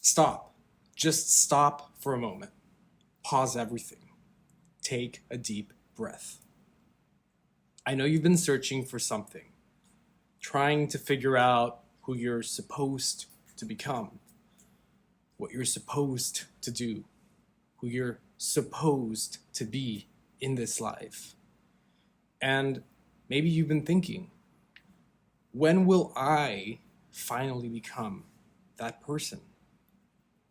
Stop. Just stop for a moment. Pause everything. Take a deep breath. I know you've been searching for something, trying to figure out who you're supposed to become, what you're supposed to do, who you're supposed to be in this life. And maybe you've been thinking, when will I finally become that person?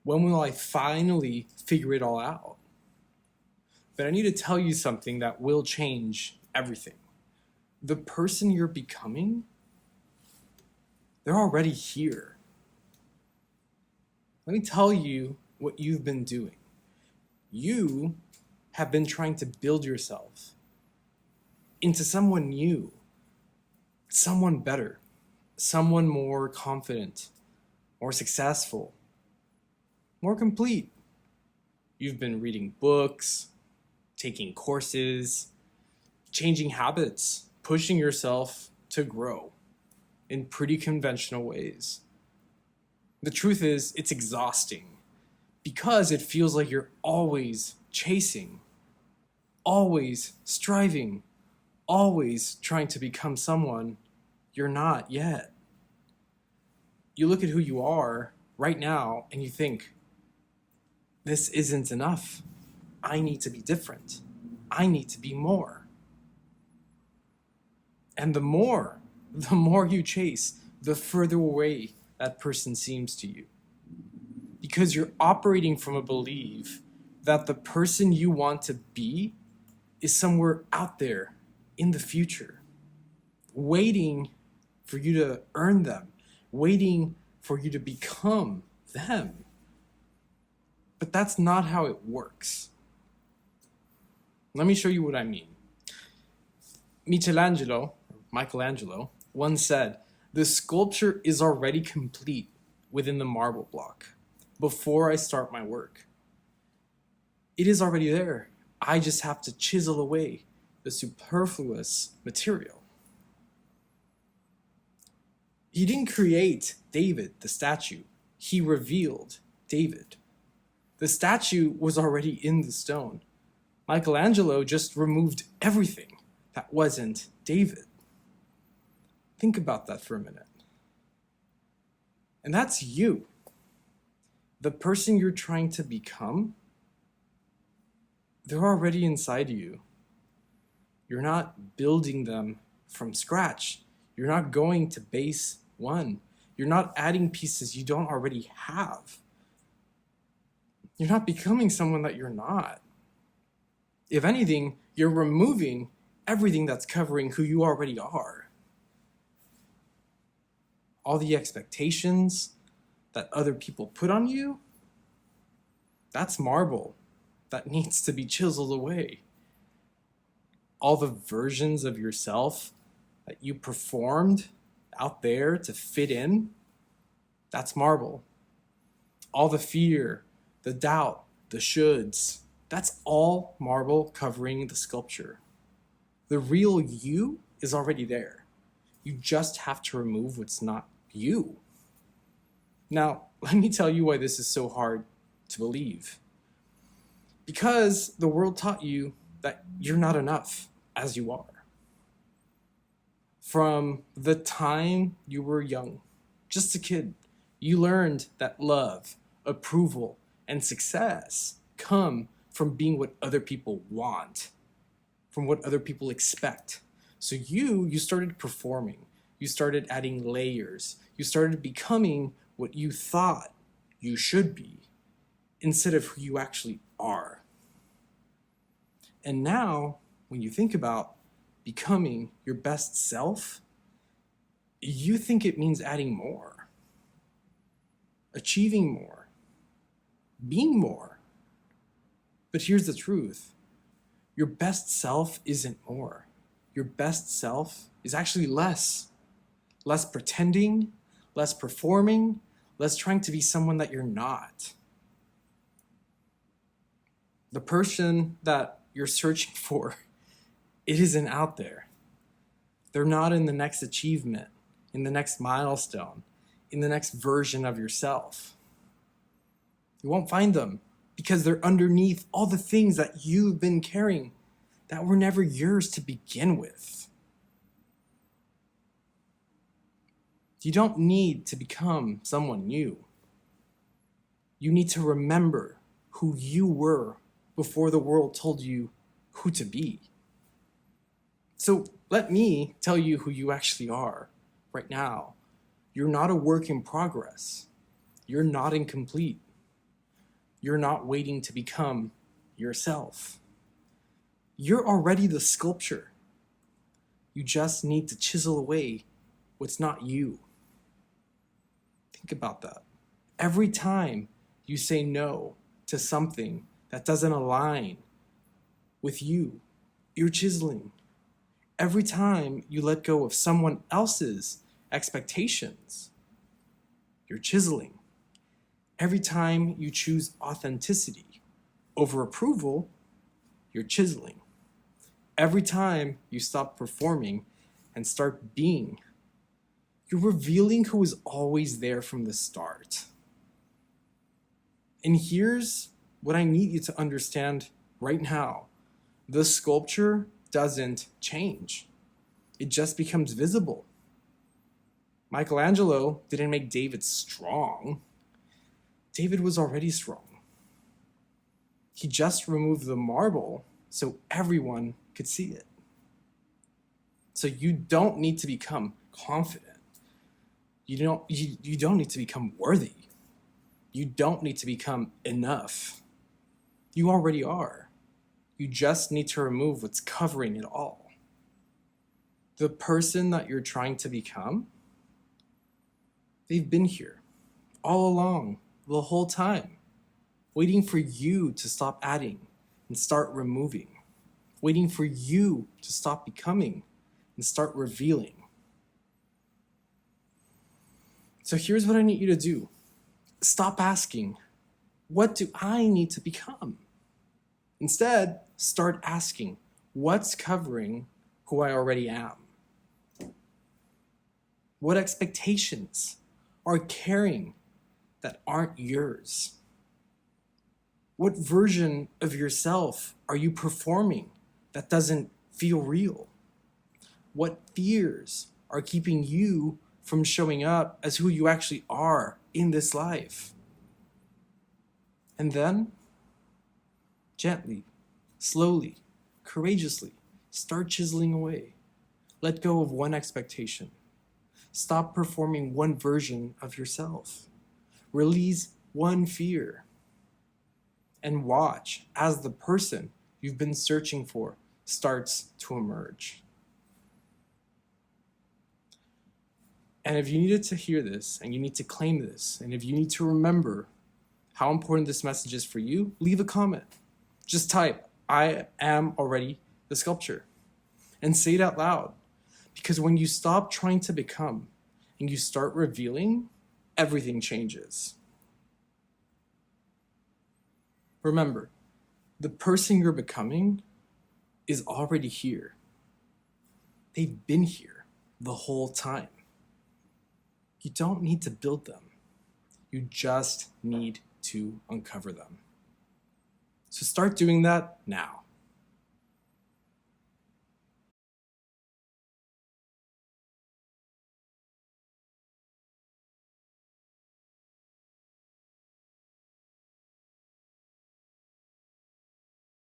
When will I finally figure it all out? But I need to tell you something that will change everything. The person you're becoming, they're already here. Let me tell you what you've been doing. You have been trying to build yourself into someone new, someone better, someone more confident, more successful, more complete. You've been reading books, taking courses, changing habits, pushing yourself to grow in pretty conventional ways. The truth is, it's exhausting because it feels like you're always chasing, always striving, always trying to become someone you're not yet. You look at who you are right now and you think, this isn't enough. I need to be different. I need to be more. And the more you chase, the further away that person seems to you. Because you're operating from a belief that the person you want to be is somewhere out there in the future, waiting for you to earn them, waiting for you to become them. But that's not how it works. Let me show you what I mean. Michelangelo once said, "The sculpture is already complete within the marble block before I start my work. It is already there. I just have to chisel away the superfluous material." He didn't create David, the statue. He revealed David. The statue was already in the stone. Michelangelo just removed everything that wasn't David. Think about that for a minute. And that's you. The person you're trying to become, they're already inside you. You're not building them from scratch. You're not going to base one. You're not adding pieces you don't already have. You're not becoming someone that you're not. If anything, you're removing everything that's covering who you already are. All the expectations that other people put on you, that's marble that needs to be chiseled away. All the versions of yourself that you performed out there to fit in, that's marble. All the fear, the doubt, the shoulds, that's all marble covering the sculpture. The real you is already there. You just have to remove what's not you. Now, let me tell you why this is so hard to believe. Because the world taught you that you're not enough as you are. From the time you were young, just a kid, you learned that love, approval, and success come from being what other people want, from what other people expect. So you started performing, you started adding layers, you started becoming what you thought you should be instead of who you actually are. And now, when you think about becoming your best self, you think it means adding more, achieving more, being more. But here's the truth. Your best self isn't more. Your best self is actually less. Less pretending, less performing, less trying to be someone that you're not. The person that you're searching for, it isn't out there. They're not in the next achievement, in the next milestone, in the next version of yourself. You won't find them because they're underneath all the things that you've been carrying that were never yours to begin with. You don't need to become someone new. You need to remember who you were before the world told you who to be. So let me tell you who you actually are right now. You're not a work in progress. You're not incomplete. You're not waiting to become yourself. You're already the sculpture. You just need to chisel away what's not you. Think about that. Every time you say no to something that doesn't align with you, you're chiseling. Every time you let go of someone else's expectations, you're chiseling. Every time you choose authenticity over approval, you're chiseling. Every time you stop performing and start being, you're revealing who was always there from the start. And here's what I need you to understand right now. The sculpture doesn't change. It just becomes visible. Michelangelo didn't make David strong. David was already strong. He just removed the marble so everyone could see it. So you don't need to become confident. You don't need to become worthy. You don't need to become enough. You already are. You just need to remove what's covering it all. The person that you're trying to become, they've been here all along, the whole time, waiting for you to stop adding and start removing, waiting for you to stop becoming and start revealing. So here's what I need you to do. Stop asking, what do I need to become? Instead, start asking, what's covering who I already am? What expectations are carrying that aren't yours? What version of yourself are you performing that doesn't feel real? What fears are keeping you from showing up as who you actually are in this life? And then, gently, slowly, courageously, start chiseling away. Let go of one expectation. Stop performing one version of yourself. Release one fear. And watch as the person you've been searching for starts to emerge. And if you needed to hear this, and you need to claim this, and if you need to remember how important this message is for you, leave a comment. Just type, I am already the sculpture. And say it out loud. Because when you stop trying to become and you start revealing, everything changes. Remember, the person you're becoming is already here. They've been here the whole time. You don't need to build them. You just need to uncover them. So start doing that now.